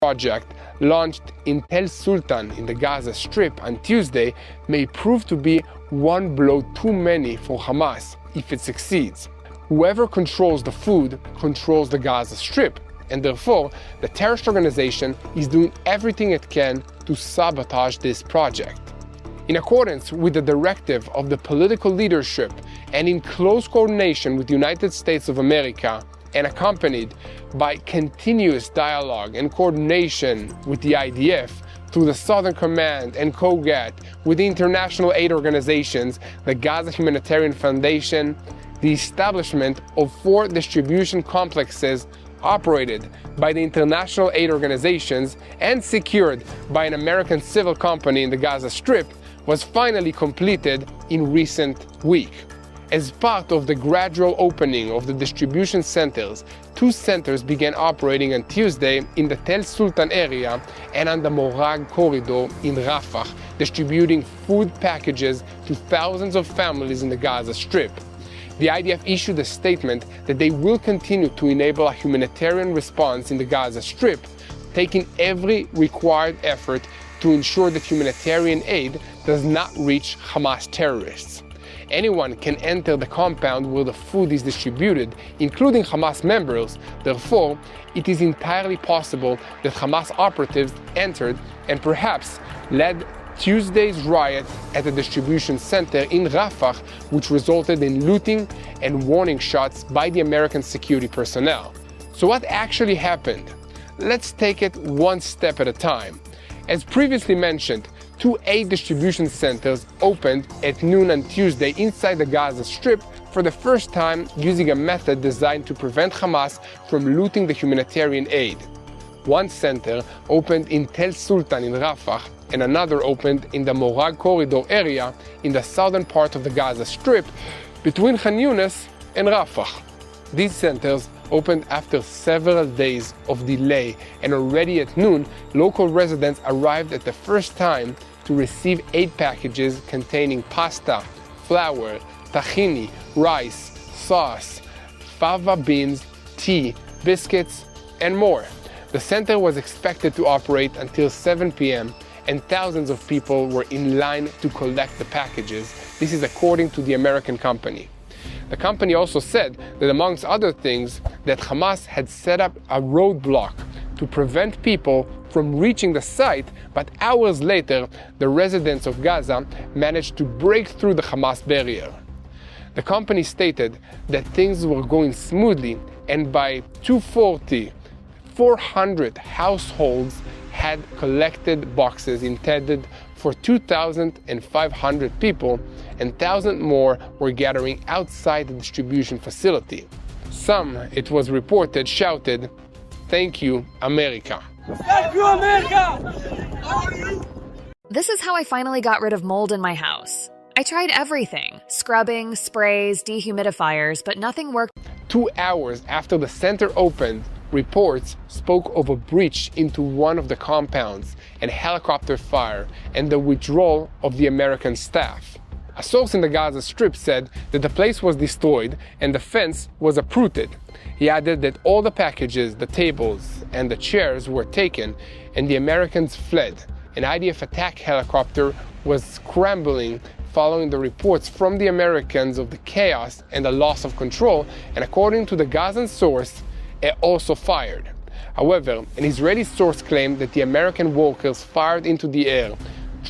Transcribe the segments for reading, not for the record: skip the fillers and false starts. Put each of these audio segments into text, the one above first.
project launched in Tel Sultan in the Gaza Strip on Tuesday may prove to be one blow too many for Hamas if it succeeds. Whoever controls the food controls the Gaza Strip, and therefore the terrorist organization is doing everything it can to sabotage this project. In accordance with the directive of the political leadership and in close coordination with the United States of America, and accompanied by continuous dialogue and coordination with the IDF, through the Southern Command and COGAT, with the international aid organizations, the Gaza Humanitarian Foundation, the establishment of 4 distribution complexes operated by the international aid organizations and secured by an American civil company in the Gaza Strip, was finally completed in recent week. As part of the gradual opening of the distribution centers, 2 centers began operating on Tuesday in the Tel Sultan area and on the Morag corridor in Rafah, distributing food packages to thousands of families in the Gaza Strip. The IDF issued a statement that they will continue to enable a humanitarian response in the Gaza Strip, taking every required effort to ensure that humanitarian aid does not reach Hamas terrorists. Anyone can enter the compound where the food is distributed, including Hamas members. Therefore, it is entirely possible that Hamas operatives entered and perhaps led Tuesday's riot at the distribution center in Rafah, which resulted in looting and warning shots by the American security personnel. So what actually happened? Let's take it one step at a time. As previously mentioned, 2 aid distribution centers opened at noon on Tuesday inside the Gaza Strip for the first time, using a method designed to prevent Hamas from looting the humanitarian aid. One center opened in Tel Sultan in Rafah, and another opened in the Morag corridor area in the southern part of the Gaza Strip between Khan Yunis and Rafah. These centers opened after several days of delay, and already at noon, local residents arrived at the first time to receive aid packages containing pasta, flour, tahini, rice, sauce, fava beans, tea, biscuits, and more. The center was expected to operate until 7 p.m., and thousands of people were in line to collect the packages. This is according to the American company. The company also said that, amongst other things, that Hamas had set up a roadblock to prevent people from reaching the site, but hours later, the residents of Gaza managed to break through the Hamas barrier. The company stated that things were going smoothly, and by 2:40, 400 households had collected boxes intended for 2,500 people, and 1,000 more were gathering outside the distribution facility. Some, it was reported, shouted, "Thank you, America." Thank you, America! This is how I finally got rid of mold in my house. I tried everything: scrubbing, sprays, dehumidifiers, but nothing worked. 2 hours after the center opened, reports spoke of a breach into one of the compounds, and helicopter fire, and the withdrawal of the American staff. A source in the Gaza Strip said that the place was destroyed and the fence was uprooted. He added that all the packages, the tables, and the chairs were taken, and the Americans fled. An IDF attack helicopter was scrambling following the reports from the Americans of the chaos and the loss of control, and according to the Gazan source, it also fired. However, an Israeli source claimed that the American workers fired into the air,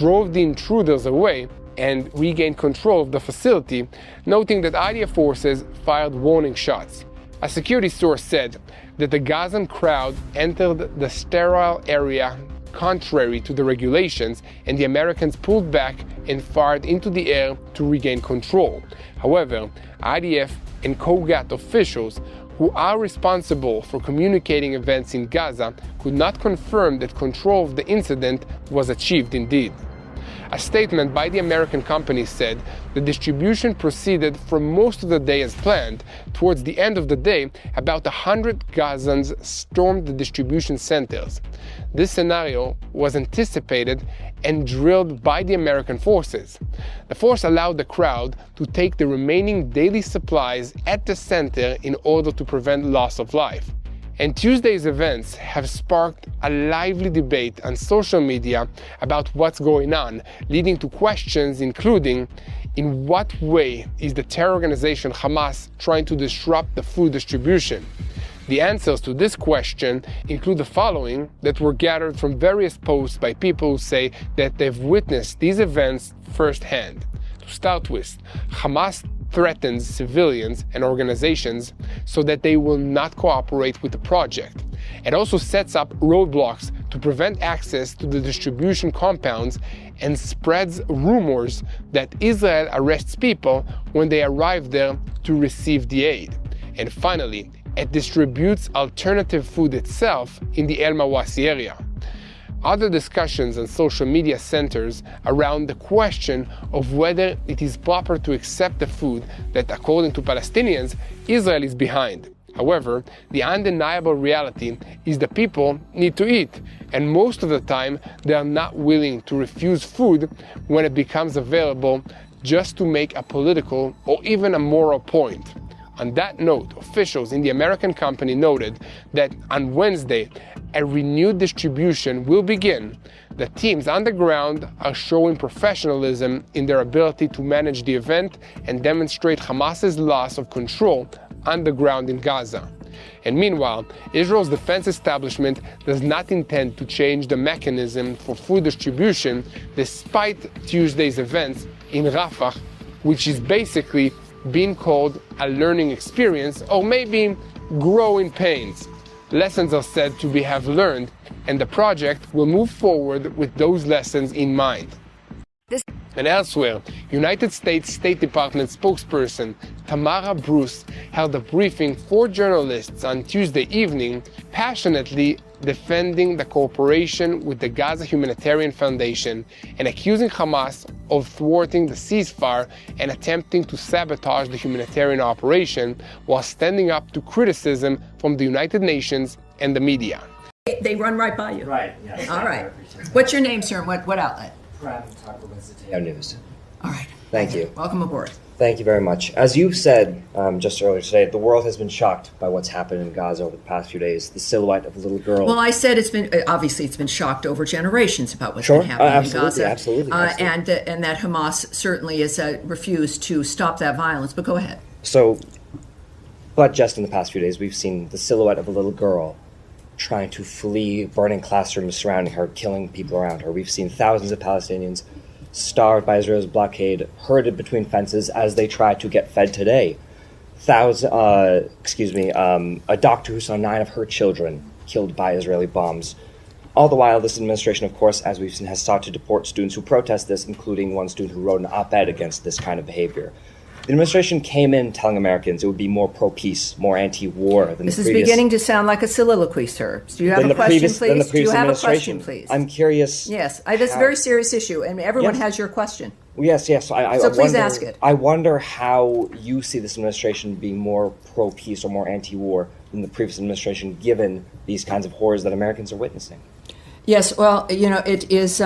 drove the intruders away, and regained control of the facility, noting that IDF forces fired warning shots. A security source said that the Gazan crowd entered the sterile area contrary to the regulations, and the Americans pulled back and fired into the air to regain control. However, IDF and COGAT officials, who are responsible for communicating events in Gaza, could not confirm that control of the incident was achieved indeed. A statement by the American company said the distribution proceeded for most of the day as planned. Towards the end of the day, about 100 Gazans stormed the distribution centers. This scenario was anticipated and drilled by the American forces. The force allowed the crowd to take the remaining daily supplies at the center in order to prevent loss of life. And Tuesday's events have sparked a lively debate on social media about what's going on, leading to questions including, in what way is the terror organization Hamas trying to disrupt the food distribution? The answers to this question include the following that were gathered from various posts by people who say that they've witnessed these events firsthand. To start with, Hamas threatens civilians and organizations so that they will not cooperate with the project. It also sets up roadblocks to prevent access to the distribution compounds and spreads rumors that Israel arrests people when they arrive there to receive the aid. And finally, it distributes alternative food itself in the El Mawasi area. Other discussions on social media centers around the question of whether it is proper to accept the food that, according to Palestinians, Israel is behind. However, the undeniable reality is that people need to eat, and most of the time they are not willing to refuse food when it becomes available just to make a political or even a moral point. On that note, officials in the American company noted that on Wednesday, a renewed distribution will begin. The teams on the ground are showing professionalism in their ability to manage the event and demonstrate Hamas's loss of control on the ground in Gaza. And meanwhile, Israel's defense establishment does not intend to change the mechanism for food distribution despite Tuesday's events in Rafah, which is basically being called a learning experience or maybe growing pains. Lessons are said to have learned, and the project will move forward with those lessons in mind. And elsewhere, United States State Department spokesperson Tamara Bruce held a briefing for journalists on Tuesday evening, passionately defending the cooperation with the Gaza Humanitarian Foundation and accusing Hamas of thwarting the ceasefire and attempting to sabotage the humanitarian operation while standing up to criticism from the United Nations and the media. They run right by you. Right, yes. All right. What's your name, sir, and what outlet? News. All right. Thank you. Welcome aboard. Thank you very much. As you said just earlier today, the world has been shocked by what's happened in Gaza over the past few days. The silhouette of a little girl. Well, I said it's been shocked over generations about what's been happening in Gaza. Absolutely. And that Hamas certainly has refused to stop that violence. But go ahead. But just in the past few days, we've seen the silhouette of a little girl trying to flee burning classrooms surrounding her, killing people around her. We've seen thousands of Palestinians starved by Israel's blockade, herded between fences as they try to get fed today. A doctor who saw 9 of her children killed by Israeli bombs. All the while, this administration, of course, as we've seen, has sought to deport students who protest this, including one student who wrote an op-ed against this kind of behavior. The administration came in telling Americans it would be more pro-peace, more anti-war than the previous. This is beginning to sound like a soliloquy, sir. Do you have a question, please? Do you have a question, please? I'm curious. Yes, that's a very serious issue, and everyone has your question. Yes. So please ask it. I wonder how you see this administration being more pro-peace or more anti-war than the previous administration, given these kinds of horrors that Americans are witnessing. Yes, well, it is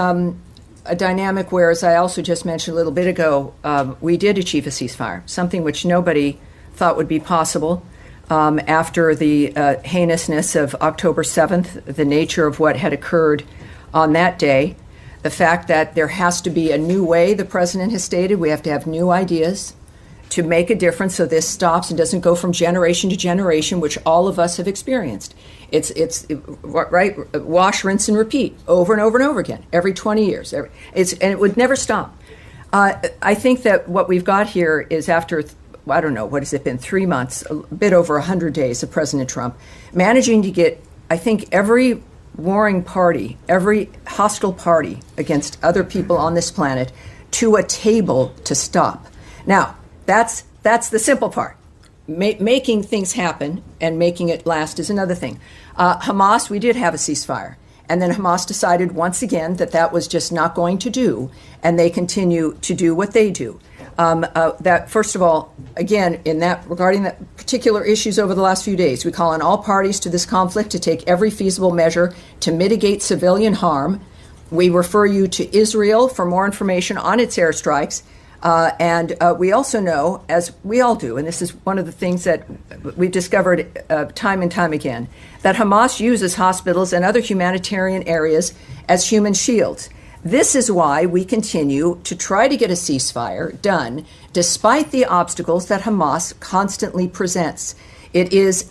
a dynamic where, as I also just mentioned a little bit ago, we did achieve a ceasefire, something which nobody thought would be possible after the heinousness of October 7th, the nature of what had occurred on that day, the fact that there has to be a new way, the president has stated, we have to have new ideas to make a difference so this stops and doesn't go from generation to generation, which all of us have experienced. It's right, wash, rinse, and repeat over and over and over again, every 20 years. And it would never stop. I think that what we've got here is after, I don't know, what has it been, 3 months, a bit over 100 days of President Trump, managing to get, I think, every warring party, every hostile party against other people on this planet to a table to stop. Now, that's the simple part. Making things happen and making it last is another thing. Hamas, we did have a ceasefire. And then Hamas decided once again that was just not going to do, and they continue to do what they do. That, first of all, again, regarding that particular issues over the last few days, we call on all parties to this conflict to take every feasible measure to mitigate civilian harm. We refer you to Israel for more information on its airstrikes. And we also know, as we all do, and this is one of the things that we've discovered time and time again, that Hamas uses hospitals and other humanitarian areas as human shields. This is why we continue to try to get a ceasefire done, despite the obstacles that Hamas constantly presents. It is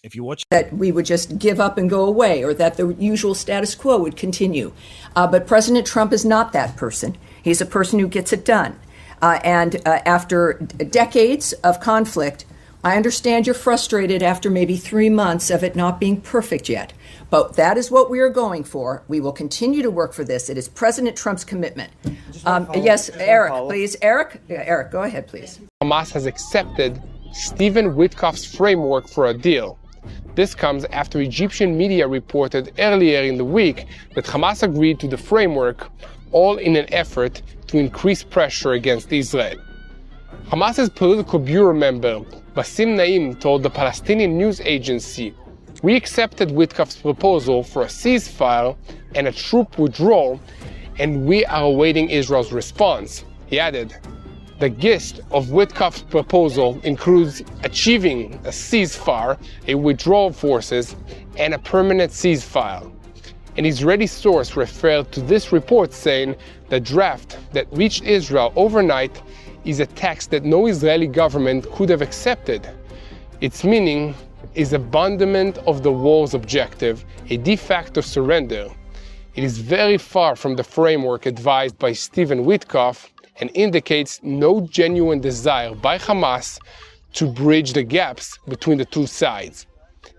if you watch that we would just give up and go away, or that the usual status quo would continue. But President Trump is not that person. He's a person who gets it done. And after decades of conflict, I understand you're frustrated after maybe 3 months of it not being perfect yet. But that is what we are going for. We will continue to work for this. It is President Trump's commitment. Yes, Eric, please. Eric, go ahead, please. Hamas has accepted Stephen Witkoff's framework for a deal. This comes after Egyptian media reported earlier in the week that Hamas agreed to the framework, all in an effort to increase pressure against Israel. Hamas's political bureau member, Basim Naim, told the Palestinian news agency, "We accepted Witkoff's proposal for a ceasefire and a troop withdrawal, and we are awaiting Israel's response." He added, "The gist of Witkoff's proposal includes achieving a ceasefire, a withdrawal of forces, and a permanent ceasefire." An Israeli source referred to this report, saying the draft that reached Israel overnight is a text that no Israeli government could have accepted. Its meaning is abandonment of the war's objective, a de facto surrender. It is very far from the framework advised by Stephen Witkoff and indicates no genuine desire by Hamas to bridge the gaps between the two sides.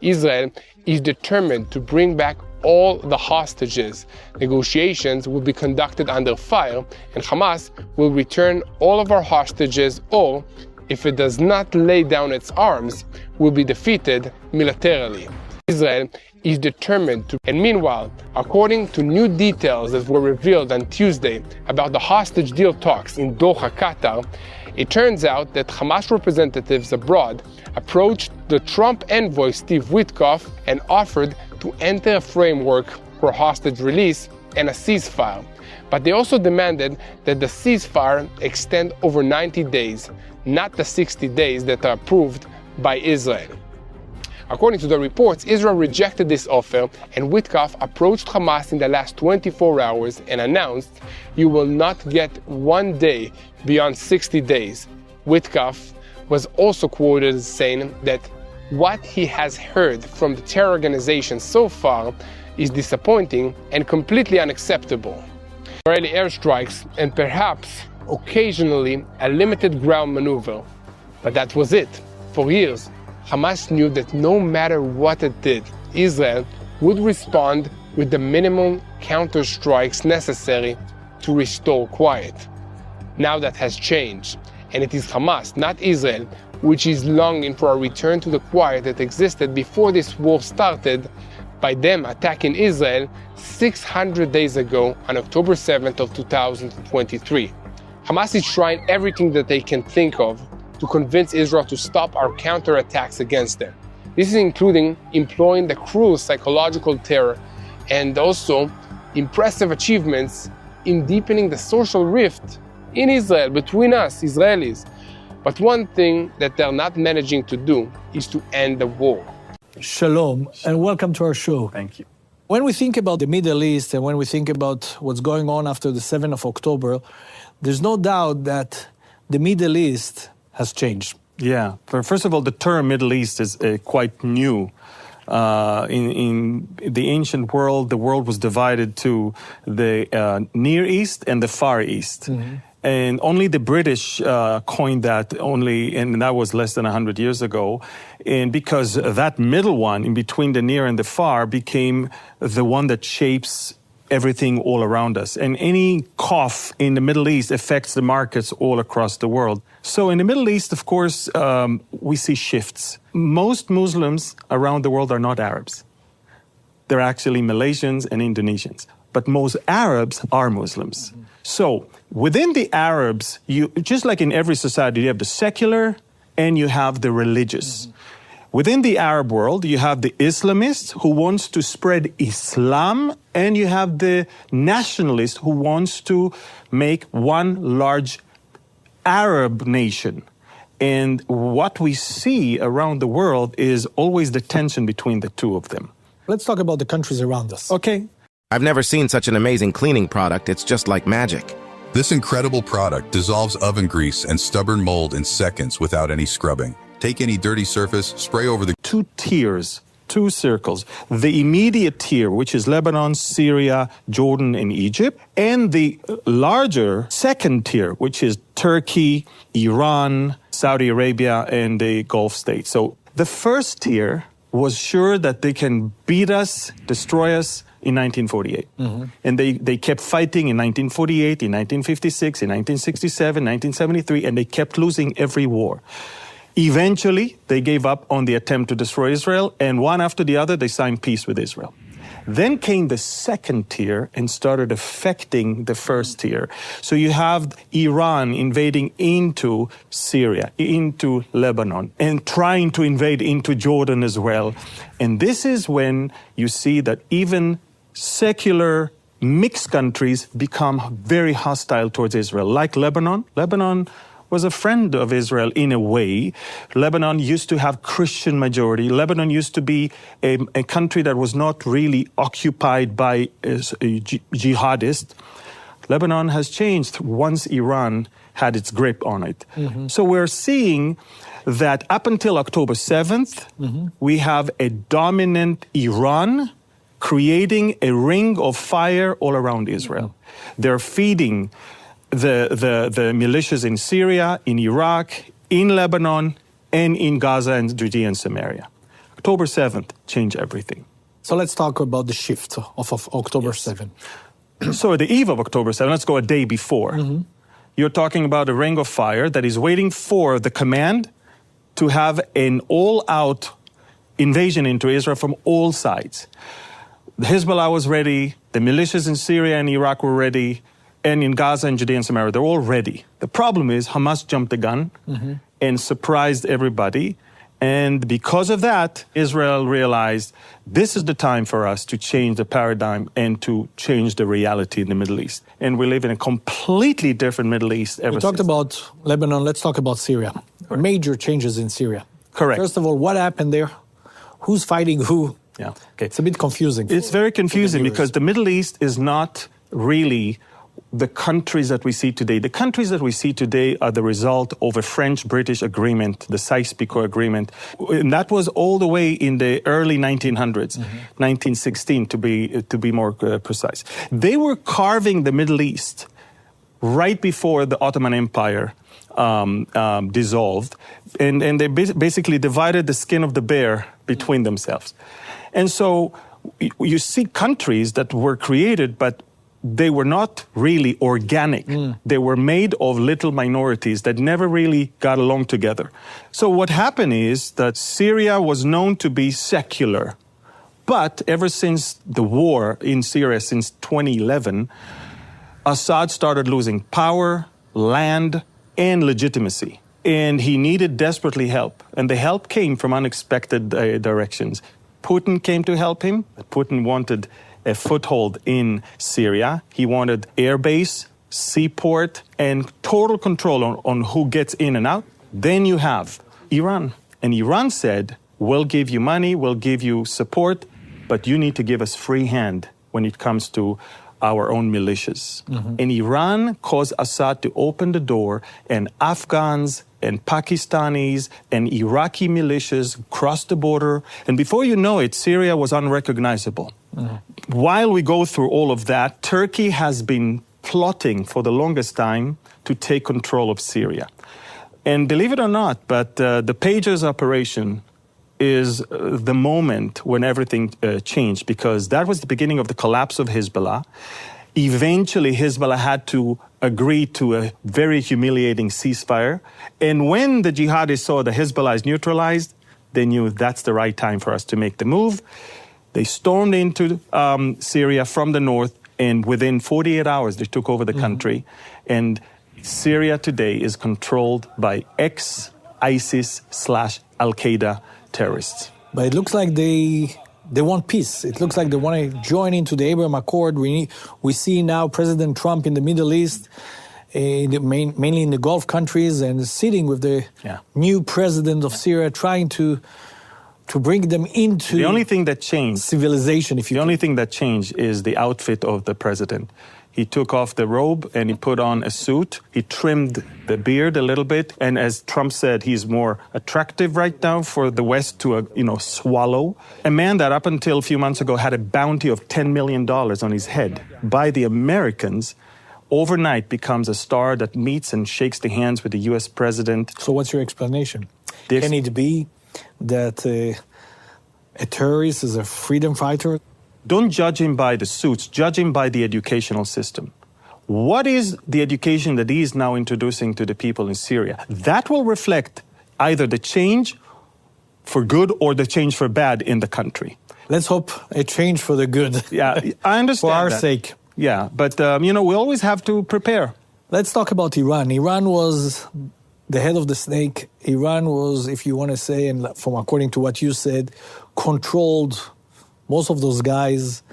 Israel is determined to bring back all the hostages. Negotiations will be conducted under fire, and Hamas will return all of our hostages, or, if it does not lay down its arms, will be defeated militarily. Israel is determined to. And meanwhile, according to new details that were revealed on Tuesday about the hostage deal talks in Doha, Qatar, it turns out that Hamas representatives abroad approached the Trump envoy Steve Witkoff and offered to enter a framework for hostage release and a ceasefire. But they also demanded that the ceasefire extend over 90 days, not the 60 days that are approved by Israel. According to the reports, Israel rejected this offer, and Witkoff approached Hamas in the last 24 hours and announced, "You will not get 1 day beyond 60 days." Witkoff was also quoted as saying that what he has heard from the terror organization so far is disappointing and completely unacceptable. Israeli airstrikes and perhaps occasionally a limited ground maneuver. But that was it. For years, Hamas knew that no matter what it did, Israel would respond with the minimum counterstrikes necessary to restore quiet. Now that has changed, and it is Hamas, not Israel, which is longing for a return to the quiet that existed before this war started by them attacking Israel 600 days ago on October 7th of 2023. Hamas is trying everything that they can think of to convince Israel to stop our counterattacks against them. This is including employing the cruel psychological terror and also impressive achievements in deepening the social rift in Israel between us, Israelis. But one thing that they're not managing to do is to end the war. Shalom, and welcome to our show. Thank you. When we think about the Middle East and when we think about what's going on after the 7th of October, there's no doubt that the Middle East has changed. Yeah. First of all, the term Middle East is quite new. In the ancient world, the world was divided to the Near East and the Far East. Mm-hmm. And only the British coined that and that was less than 100 years ago. And because that middle one, in between the near and the far, became the one that shapes everything all around us. And any cough in the Middle East affects the markets all across the world. So in the Middle East, of course, we see shifts. Most Muslims around the world are not Arabs. They're actually Malaysians and Indonesians. But most Arabs are Muslims. Mm-hmm. So within the Arabs, just like in every society, you have the secular and you have the religious. Mm-hmm. Within the Arab world, you have the Islamists who wants to spread Islam and you have the nationalist who wants to make one large Arab nation. And what we see around the world is always the tension between the two of them. Let's talk about the countries around us. Okay. I've never seen such an amazing cleaning product. It's just like magic. This incredible product dissolves oven grease and stubborn mold in seconds without any scrubbing. Take any dirty surface, spray over the 2 tiers, 2 circles. The immediate tier, which is Lebanon, Syria, Jordan, and Egypt, and the larger second tier, which is Turkey, Iran, Saudi Arabia, and the Gulf states. So the first tier was sure that they can beat us, destroy us in 1948. And they kept fighting in 1948, in 1956, in 1967, 1973, and they kept losing every war. Eventually, they gave up on the attempt to destroy Israel, and one after the other, they signed peace with Israel. Then came the second tier and started affecting the first tier. So you have Iran invading into Syria, into Lebanon, and trying to invade into Jordan as well. And this is when you see that even secular mixed countries become very hostile towards Israel, like Lebanon. Lebanon was a friend of Israel in a way. Lebanon used to have Christian majority. Lebanon used to be a country that was not really occupied by jihadists. Lebanon has changed once Iran had its grip on it. So we're seeing that up until October 7th, we have a dominant Iran creating a ring of fire all around Israel. They're feeding the militias in Syria, in Iraq, in Lebanon, and in Gaza and Judea and Samaria. October 7th changed everything. So let's talk about the shift of October 7th. So at the eve of October 7th, let's go a day before. You're talking about a ring of fire that is waiting for the command to have an all-out invasion into Israel from all sides. The Hezbollah was ready, the militias in Syria and Iraq were ready, and in Gaza and Judea and Samaria, they're all ready. The problem is Hamas jumped the gun and surprised everybody. And because of that, Israel realized this is the time for us to change the paradigm and to change the reality in the Middle East. And we live in a completely different Middle East ever since. We talked about Lebanon, let's talk about Syria. Major changes in Syria. Correct. First of all, what happened there? Who's fighting who? Yeah. Okay. It's a bit confusing. It's very confusing because the Middle East is not really the countries that we see today. The countries that we see today are the result of a French-British agreement, the Sykes-Picot Agreement. And that was all the way in the early 1900s, 1916 to be more precise. They were carving the Middle East right before the Ottoman Empire dissolved. And they basically divided the skin of the bear between themselves. And so you see countries that were created, but they were not really organic. They were made of little minorities that never really got along together. So what happened is that Syria was known to be secular. But ever since the war in Syria, since 2011, Assad started losing power, land, and legitimacy. And he needed desperately help. And the help came from unexpected directions. Putin came to help him. Putin wanted a foothold in Syria. He wanted air base, seaport, and total control on who gets in and out. Then you have Iran. And Iran said, we'll give you money, we'll give you support, but you need to give us free hand when it comes to our own militias. And Iran caused Assad to open the door, and Afghans and Pakistanis and Iraqi militias crossed the border. And before you know it, Syria was unrecognizable. While we go through all of that, Turkey has been plotting for the longest time to take control of Syria. And believe it or not, but the Pages operation is the moment when everything changed, because that was the beginning of the collapse of Hezbollah. Eventually, Hezbollah had to agree to a very humiliating ceasefire. And when the jihadists saw the Hezbollah is neutralized, they knew that's the right time for us to make the move. They stormed into Syria from the north, and within 48 hours, they took over the country. And Syria today is controlled by ex-ISIS/Al-Qaeda terrorists. But it looks like they they want peace. It looks like they want to join into the Abraham Accord. We see now President Trump in the Middle East, mainly in the Gulf countries, and sitting with the new president of Syria, trying to bring them into the only thing that changed civilization. The only thing that changed is the outfit of the president. He took off the robe and he put on a suit. He trimmed the beard a little bit, and as Trump said, he's more attractive right now for the West to swallow. A man that up until a few months ago had a bounty of $10 million on his head by the Americans, overnight becomes a star that meets and shakes the hands with the U.S. president. So what's your explanation? Can it be that a terrorist is a freedom fighter? Don't judge him by the suits, judge him by the educational system. What is the education that he is now introducing to the people in Syria? That will reflect either the change for good or the change for bad in the country. Let's hope a change for the good. Yeah, I understand for our that. sake. Yeah, but, we always have to prepare. Let's talk about Iran. Iran was the head of the snake. Iran was, if you want to say, and from according to what you said, controlled most of those guys.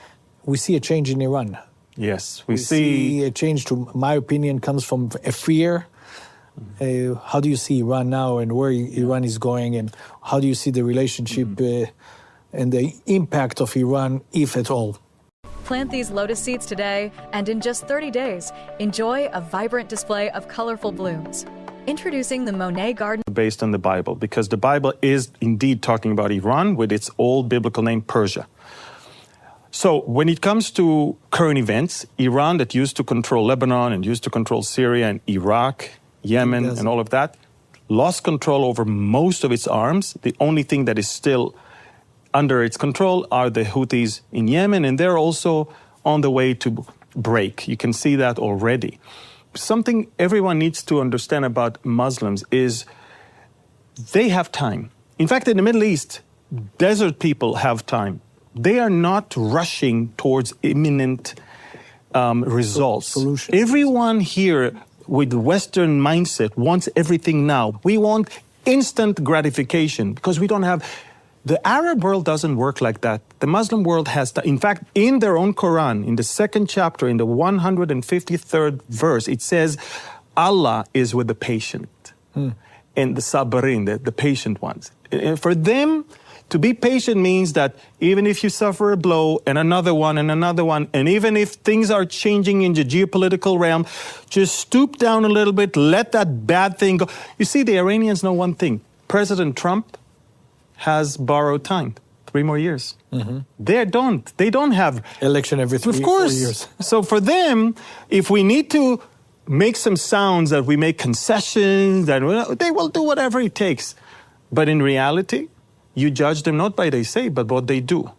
We see a change in Iran. Yes, we see a change, to my opinion, comes from a fear. How do you see Iran now and where Iran is going, and how do you see the relationship and the impact of Iran, if at all? Plant these lotus seeds today, and in just 30 days, enjoy a vibrant display of colorful blooms. Introducing the Monet Garden. Based on the Bible, because the Bible is indeed talking about Iran with its old biblical name, Persia. So when it comes to current events, Iran that used to control Lebanon and used to control Syria and Iraq, Yemen and all of that, lost control over most of its arms. The only thing that is still under its control are the Houthis in Yemen, and they're also on the way to break. You can see that already. Something everyone needs to understand about Muslims is they have time. In fact, in the Middle East, desert people have time. They are not rushing towards imminent results. Solutions. Everyone here with the Western mindset wants everything now. We want instant gratification because we don't have... The Arab world doesn't work like that. The Muslim world has... In fact, in their own Quran, in the 2nd chapter, in the 153rd verse, it says, Allah is with the patient. And the sabirin, the patient ones. And for them, to be patient means that even if you suffer a blow and another one, and even if things are changing in the geopolitical realm, just stoop down a little bit, let that bad thing go. You see, the Iranians know one thing. President Trump has borrowed time, 3 more years. They don't have... Election every 3 of course. 4 years. So for them, if we need to make some sounds that we make concessions, that they will do whatever it takes. But in reality, you judge them not by what they say, but what they do.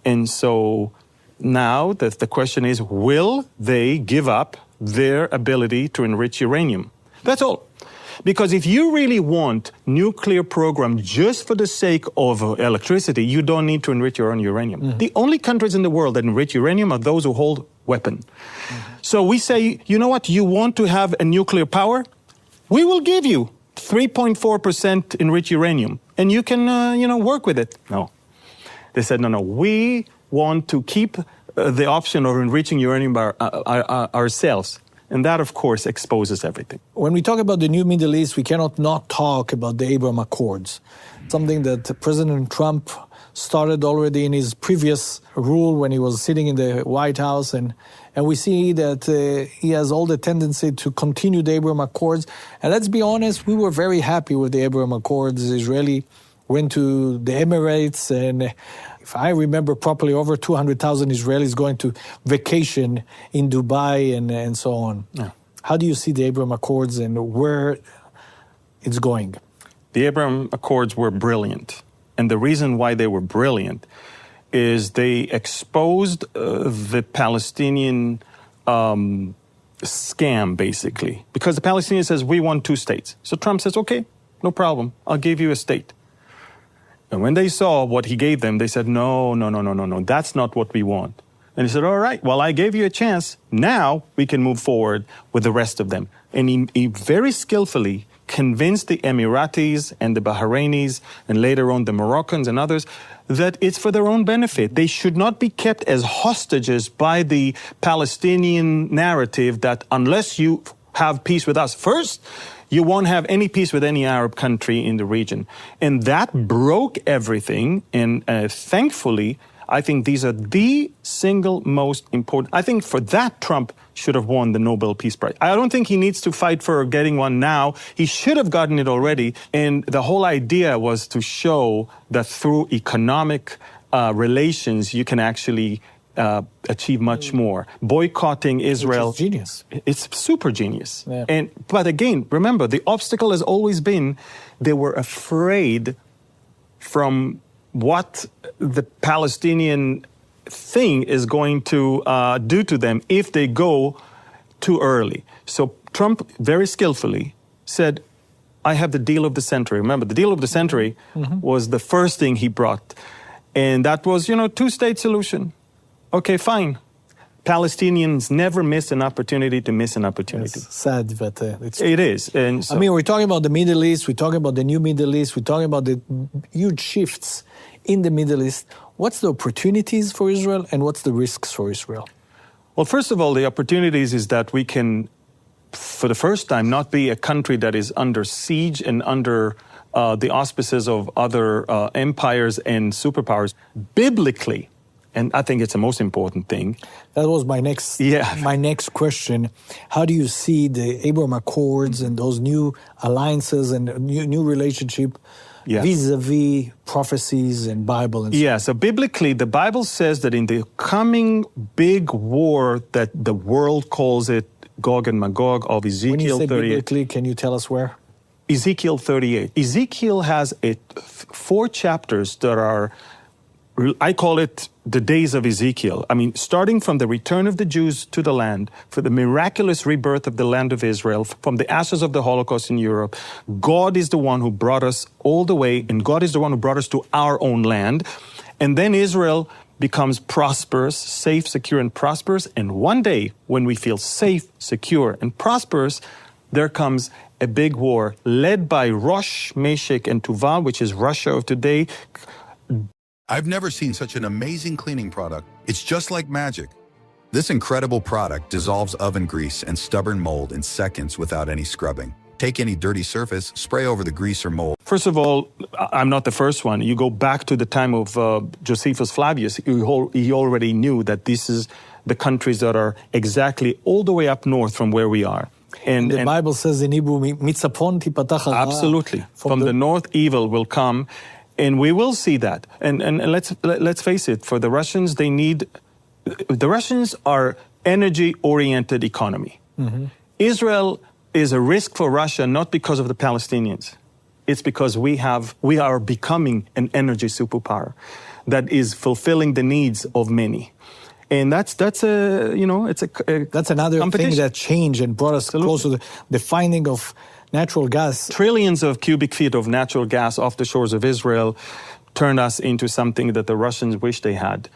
And so now the question is, will they give up their ability to enrich uranium? That's all. Because if you really want nuclear program just for the sake of electricity, you don't need to enrich your own uranium. The only countries in the world that enrich uranium are those who hold weapon. So we say, you know what, you want to have a nuclear power? We will give you 3.4% enriched uranium, and you can, work with it. No. They said, no, we want to keep the option of enriching uranium by ourselves. And that, of course, exposes everything. When we talk about the new Middle East, we cannot not talk about the Abraham Accords, something that President Trump started already in his previous rule when he was sitting in the White House. And we see that he has all the tendency to continue the Abraham Accords. And let's be honest, we were very happy with the Abraham Accords. Israeli went to the Emirates, and if I remember properly, over 200,000 Israelis going to vacation in Dubai and so on. Yeah. How do you see the Abraham Accords and where it's going? The Abraham Accords were brilliant. And the reason why they were brilliant is they exposed the Palestinian scam, basically. Because the Palestinians says, we want 2 states. So Trump says, okay, no problem. I'll give you a state. And when they saw what he gave them, they said, no, that's not what we want. And he said, all right, well, I gave you a chance. Now we can move forward with the rest of them. And he very skillfully convince the Emiratis and the Bahrainis and later on the Moroccans and others that it's for their own benefit. They should not be kept as hostages by the Palestinian narrative that unless you have peace with us first, you won't have any peace with any Arab country in the region. And that broke everything. And thankfully, I think these are the single most important. I think for that, Trump should have won the Nobel Peace Prize. I don't think he needs to fight for getting one now. He should have gotten it already. And the whole idea was to show that through economic relations, you can actually achieve much more. Boycotting Israel. Which is genius. It's super genius. Yeah. But again, remember, the obstacle has always been they were afraid from what the Palestinian thing is going to do to them if they go too early. So Trump very skillfully said, I have the deal of the century. Remember, the deal of the century was the first thing he brought. And that was, two-state solution. Okay, fine. Palestinians never miss an opportunity to miss an opportunity. It's sad, but it's true. It is. And so, we're talking about the Middle East, we're talking about the new Middle East, we're talking about the huge shifts in the Middle East. What's the opportunities for Israel and what's the risks for Israel? Well, first of all, the opportunities is that we can, for the first time, not be a country that is under siege and under the auspices of other empires and superpowers. Biblically, and I think it's the most important thing. That was my next question. How do you see the Abraham Accords and those new alliances and new relationship vis-a-vis prophecies and Bible and so on? So biblically, the Bible says that in the coming big war that the world calls it Gog and Magog of Ezekiel 38. When you say biblically, can you tell us where? Ezekiel 38. Ezekiel has 4 chapters that are, I call it the days of Ezekiel. Starting from the return of the Jews to the land, for the miraculous rebirth of the land of Israel, from the ashes of the Holocaust in Europe. God is the one who brought us all the way, and God is the one who brought us to our own land. And then Israel becomes prosperous, safe, secure, and prosperous. And one day, when we feel safe, secure, and prosperous, there comes a big war led by Rosh, Meshech, and Tuval, which is Russia of today. I've never seen such an amazing cleaning product. It's just like magic. This incredible product dissolves oven grease and stubborn mold in seconds without any scrubbing. Take any dirty surface, spray over the grease or mold. First of all, I'm not the first one. You go back to the time of Josephus Flavius. He already knew that this is the countries that are exactly all the way up north from where we are. And the Bible says in Hebrew, "Mitzapon tipatach hara." Absolutely. From the north, evil will come. And we will see that. And let's face it, for the Russians, the Russians are energy-oriented economy. Israel is a risk for Russia, not because of the Palestinians. It's because we are becoming an energy superpower that is fulfilling the needs of many. And that's another thing that changed and brought us closer to the finding of natural gas. Trillions of cubic feet of natural gas off the shores of Israel turned us into something that the Russians wish they had.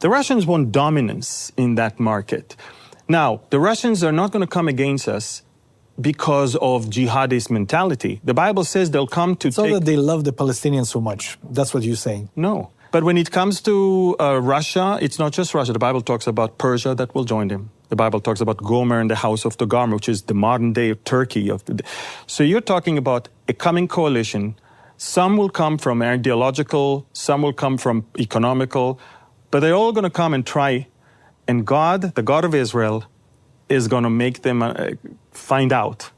The Russians want dominance in that market. Now, the Russians are not going to come against us because of jihadist mentality. The Bible says they'll come to that they love the Palestinians so much. That's what you're saying. No. But when it comes to Russia, it's not just Russia. The Bible talks about Persia that will join them. The Bible talks about Gomer and the house of Togarmah, which is the modern-day Turkey. So you're talking about a coming coalition. Some will come from ideological, some will come from economical, but they're all going to come and try. And God, the God of Israel, is going to make them find out